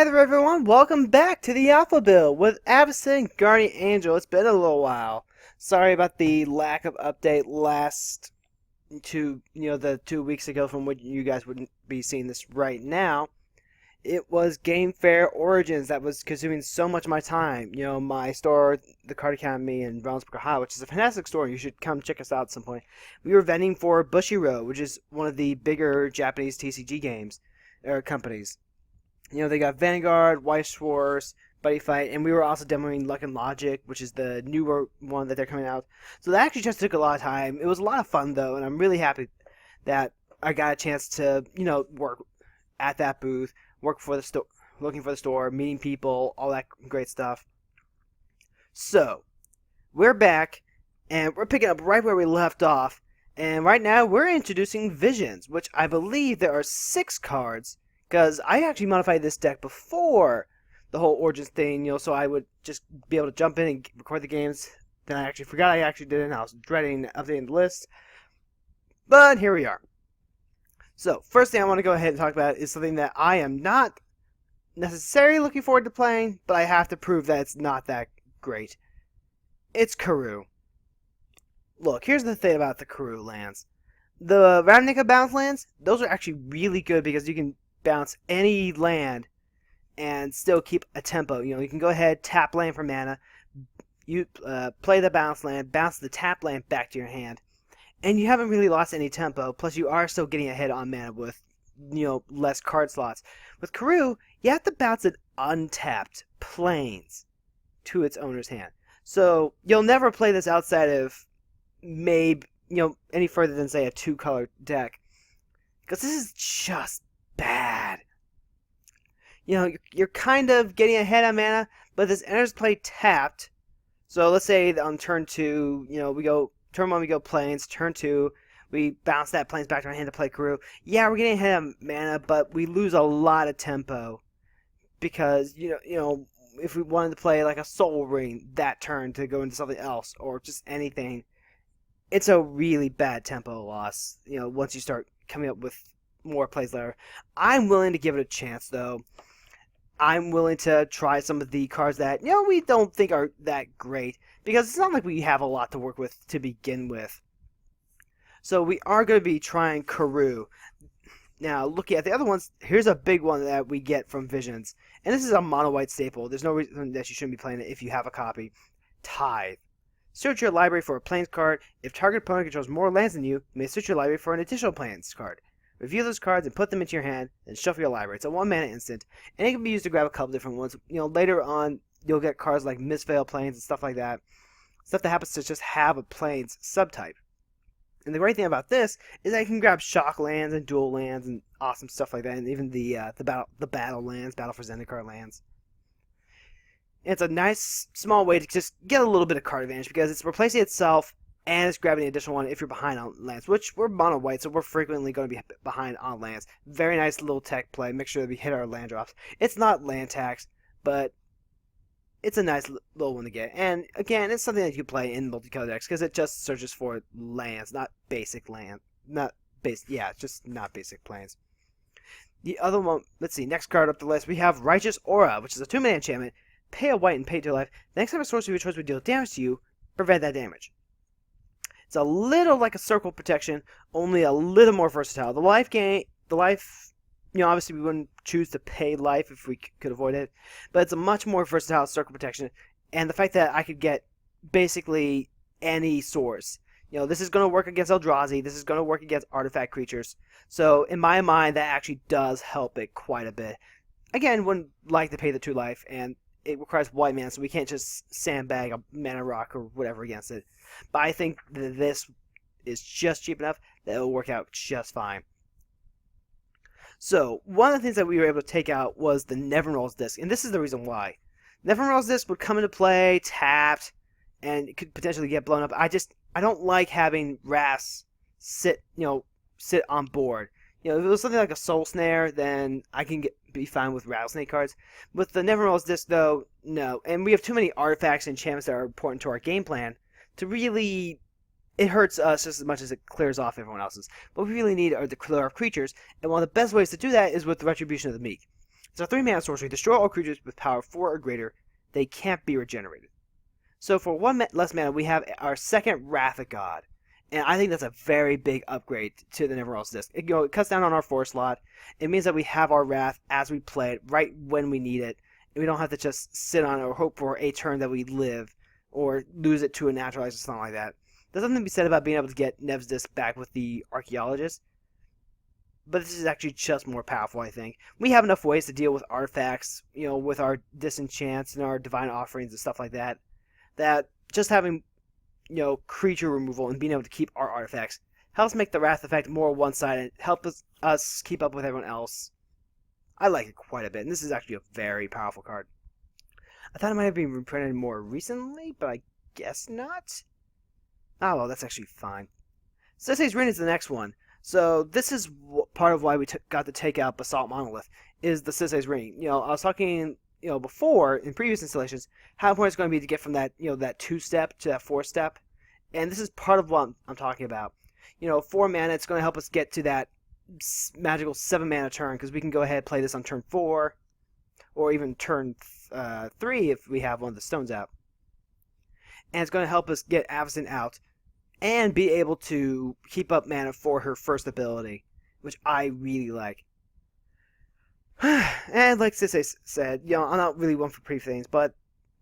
Hi there everyone, welcome back to the Alpha Bill with Avacyn Guardian Angel. It's been a little while. Sorry about the lack of update last the 2 weeks ago from what you guys wouldn't be seeing this right now. It was Game Fair Origins that was consuming so much of my time. My store, the Card Academy in Brownsburg, Ohio, which is a fantastic store. You should come check us out at some point. We were vending for Bushiroad, which is one of the bigger Japanese TCG games, or companies. They got Vanguard, Weiss Wars, Buddy Fight, and we were also demoing Luck and Logic, which is the newer one that they're coming out. So that actually just took a lot of time. It was a lot of fun, though, and I'm really happy that I got a chance to, work at that booth, work for the store, looking for the store, meeting people, all that great stuff. So, we're back, and we're picking up right where we left off. And right now, we're introducing Visions, which I believe there are 6 cards. Because I actually modified this deck before the whole Origins thing, so I would just be able to jump in and record the games. Then I actually forgot I actually did it, and I was dreading updating the list. But here we are. So, first thing I want to go ahead and talk about is something that I am not necessarily looking forward to playing, but I have to prove that it's not that great. It's Karoo. Look, here's the thing about the Karoo lands. The Ravnica bounce lands, those are actually really good because you can bounce any land and still keep a tempo. You can go ahead, tap land for mana, you play the bounce land, bounce the tap land back to your hand, and you haven't really lost any tempo. Plus, you are still getting ahead on mana with less card slots. With Karoo, you have to bounce it untapped plains to its owner's hand. So you'll never play this outside of maybe any further than say a 2-color deck, because this is just bad. You're kind of getting ahead on mana, but this enters play tapped. So let's say on turn 2, we go turn 1 we go plains, turn 2 we bounce that plains back to our hand to play Karoo. Yeah, we're getting ahead on mana, but we lose a lot of tempo because if we wanted to play like a Soul Ring that turn to go into something else or just anything, it's a really bad tempo loss. Once you start coming up with more plays later. I'm willing to give it a chance, though. I'm willing to try some of the cards that, we don't think are that great, because it's not like we have a lot to work with to begin with. So we are going to be trying Karoo. Now, looking at the other ones, here's a big one that we get from Visions. And this is a mono-white staple. There's no reason that you shouldn't be playing it if you have a copy. Tithe. Search your library for a Plains card. If target opponent controls more lands than you may search your library for an additional Plains card. Review those cards and put them into your hand, then shuffle your library. It's a 1-mana instant, and it can be used to grab a couple different ones. Later on, you'll get cards like Misveil Plains and stuff like that. Stuff that happens to just have a Plains subtype. And the great thing about this is that you can grab shock lands and dual lands and awesome stuff like that, and even the battle lands, Battle for Zendikar lands. And it's a nice small way to just get a little bit of card advantage because it's replacing itself. And it's grabbing an additional one if you're behind on lands, which we're mono white, so we're frequently going to be behind on lands. Very nice little tech play. Make sure that we hit our land drops. It's not land tax, but it's a nice little one to get. And again, it's something that you can play in multicolor decks because it just searches for lands, not basic land. Just not basic planes. The other one, let's see, next card up the list, we have Righteous Aura, which is a 2-mana enchantment. Pay a white and pay 2 life. The next time a source of your choice would deal damage to you, prevent that damage. It's a little like a circle protection, only a little more versatile. The life, obviously we wouldn't choose to pay life if we could avoid it, but it's a much more versatile circle protection. And the fact that I could get basically any source. This is going to work against Eldrazi, this is going to work against artifact creatures. So in my mind, that actually does help it quite a bit. Again, wouldn't like to pay the 2 life, and it requires white mana, so we can't just sandbag a mana rock or whatever against it. But I think that this is just cheap enough that it'll work out just fine. So, one of the things that we were able to take out was the Nevinyrral's Disc, and this is the reason why. Nevinyrral's Disc would come into play, tapped, and it could potentially get blown up. I don't like having Wraths sit on board. If it was something like a Soul Snare, then I can be fine with Rattlesnake cards. With the Nevinyrral's Disc, though, no. And we have too many artifacts and enchantments that are important to our game plan to really... It hurts us just as much as it clears off everyone else's. What we really need are the clear off creatures, and one of the best ways to do that is with the Retribution of the Meek. It's a 3-mana sorcery. Destroy all creatures with power 4 or greater. They can't be regenerated. So for 1 less mana, we have our second Wrath of God. And I think that's a very big upgrade to the Neverwhelm's Disc. It cuts down on our 4 slot. It means that we have our Wrath as we play it, right when we need it. And we don't have to just sit on it or hope for a turn that we live, or lose it to a naturalize or something like that. There's something to be said about being able to get Nev's Disc back with the Archaeologist. But this is actually just more powerful, I think. We have enough ways to deal with artifacts, with our disenchants and our divine offerings and stuff like that, that just having, creature removal and being able to keep our artifacts helps make the Wrath effect more one-sided, helps us keep up with everyone else. I like it quite a bit, and this is actually a very powerful card. I thought it might have been reprinted more recently, but I guess not. Oh, well, that's actually fine. Sisay's Ring is the next one. So this is part of why we got to take out Basalt Monolith, is the Sisay's Ring. I was talking, before, in previous installations, how important it's going to be to get from that, that 2-step to that 4-step. And this is part of what I'm talking about. 4 mana, it's going to help us get to that magical 7 mana turn, because we can go ahead and play this on turn 4, or even turn 3 if we have one of the stones out. And it's going to help us get Avacyn out and be able to keep up mana for her first ability, which I really like. And like Sisay said, I'm not really one for pretty things, but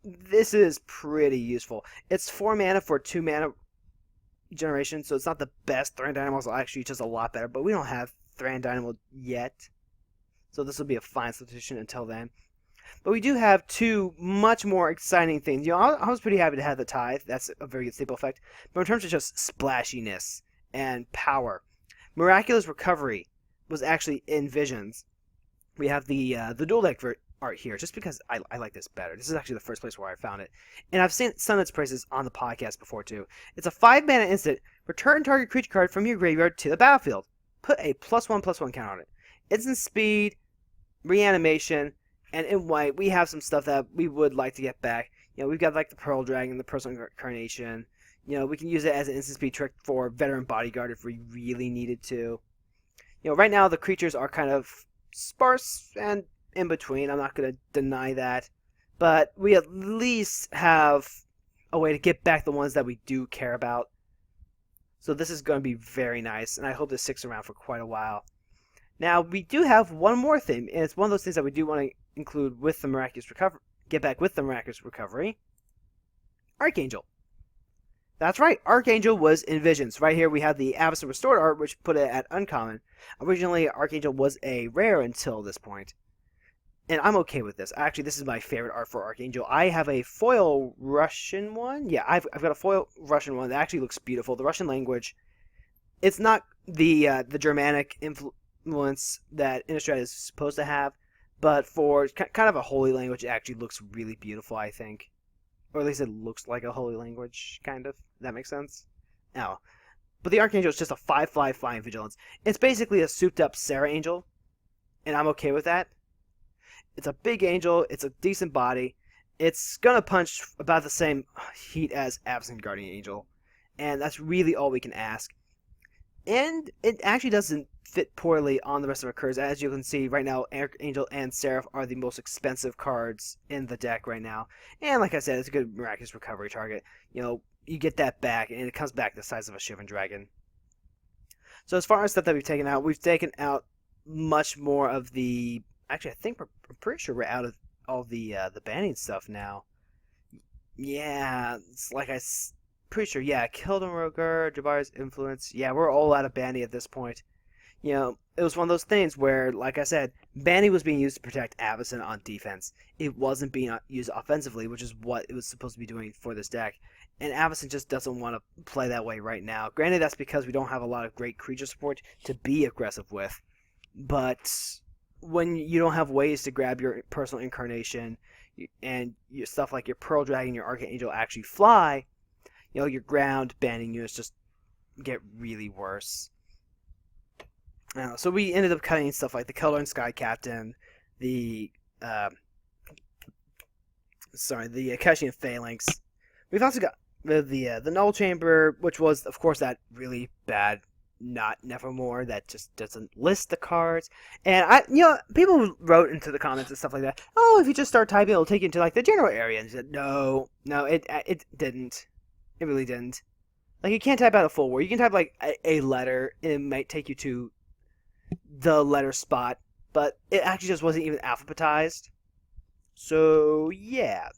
this is pretty useful. It's 4 mana for 2 mana generation, so it's not the best. Thran Dynamo is actually just a lot better, but we don't have Thran Dynamo yet, so this will be a fine substitution until then. But we do have 2 much more exciting things. I was pretty happy to have the Tithe. That's a very good staple effect. But in terms of just splashiness and power, Miraculous Recovery was actually in Visions. We have the dual deck art here, just because I like this better. This is actually the first place where I found it. And I've sung its praises on the podcast before, too. It's a 5-mana instant. Return target creature card from your graveyard to the battlefield. Put a +1/+1 count on it. Instant speed, reanimation, and in white, we have some stuff that we would like to get back. We've got like the Pearl Dragon, the Personal Incarnation. We can use it as an instant speed trick for Veteran Bodyguard if we really needed to. Right now the creatures are kind of sparse and in between. I'm not going to deny that. But we at least have a way to get back the ones that we do care about. So this is going to be very nice, and I hope this sticks around for quite a while. Now, we do have one more thing, and it's one of those things that we do want to include with the Miraculous Recovery. Get back with the Miraculous Recovery. Archangel. That's right, Archangel was in Visions. Right here we have the Avacyn Restored art, which put it at uncommon. Originally, Archangel was a rare until this point. And I'm okay with this. Actually, this is my favorite art for Archangel. I have a foil Russian one. Yeah, I've got a foil Russian one that actually looks beautiful. The Russian language, it's not the Germanic influence that Innistrad is supposed to have, but for kind of a holy language, it actually looks really beautiful, I think. Or at least it looks like a holy language, kind of. That makes sense? No. But the Archangel is just a 5/5 flying vigilance. It's basically a souped-up Sarah Angel, and I'm okay with that. It's a big angel. It's a decent body. It's going to punch about the same heat as Avacyn Guardian Angel, and that's really all we can ask. And it actually doesn't fit poorly on the rest of our cards. As you can see, right now, Archangel and Seraph are the most expensive cards in the deck right now. And like I said, it's a good Miraculous Recovery target. You get that back, and it comes back the size of a Shivan Dragon. So as far as stuff that we've taken out much more of the... Actually, I think I'm pretty sure we're out of all the banning stuff now. Yeah, it's like pretty sure, yeah, Kildon Roger, Jabari's Influence. Yeah, we're all out of banning at this point. It was one of those things where, like I said, banning was being used to protect Avacyn on defense. It wasn't being used offensively, which is what it was supposed to be doing for this deck. And Avacyn just doesn't want to play that way right now. Granted, that's because we don't have a lot of great creature support to be aggressive with. But when you don't have ways to grab your Personal Incarnation and your stuff like your Pearl Dragon, your Archangel actually fly, your ground banning units just get really worse. So we ended up cutting stuff like the Keldon Sky Captain, the Akashian Phalanx. We've also got the Null Chamber, which was, of course, that really bad not Nevermore that just doesn't list the cards. And people wrote into the comments and stuff like that. Oh, if you just start typing, it'll take you into like the general area. And I said, no, it didn't. It really didn't. Like you can't type out a full word. You can type like a letter, and it might take you to the letter spot, but it actually just wasn't even alphabetized. So yeah,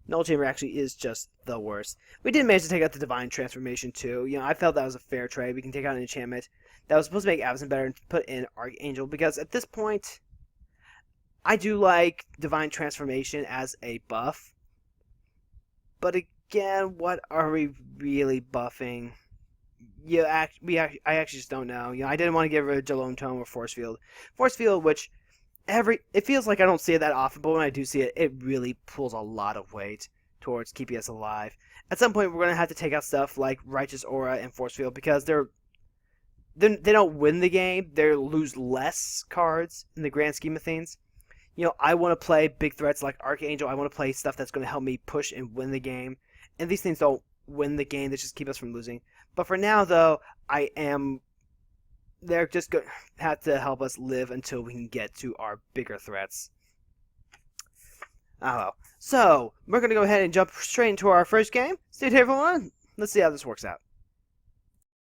Null Chamber actually is just the worst. We did manage to take out the Divine Transformation too. I felt that was a fair trade. We can take out an enchantment that was supposed to make Avacyn better and put in Archangel, because at this point, I do like Divine Transformation as a buff. But again, what are we really buffing? I actually just don't know. I didn't want to get rid of Jalome Tome or Force Field. Force Field, which it feels like I don't see it that often, but when I do see it, it really pulls a lot of weight towards keeping us alive. At some point, we're going to have to take out stuff like Righteous Aura and Force Field, because they don't win the game. They lose less cards in the grand scheme of things. I want to play big threats like Archangel. I want to play stuff that's going to help me push and win the game. And these things don't win the game. They just keep us from losing. But for now, though, they're just going to have to help us live until we can get to our bigger threats. Oh, so we're going to go ahead and jump straight into our first game. Stay tuned, everyone. Let's see how this works out.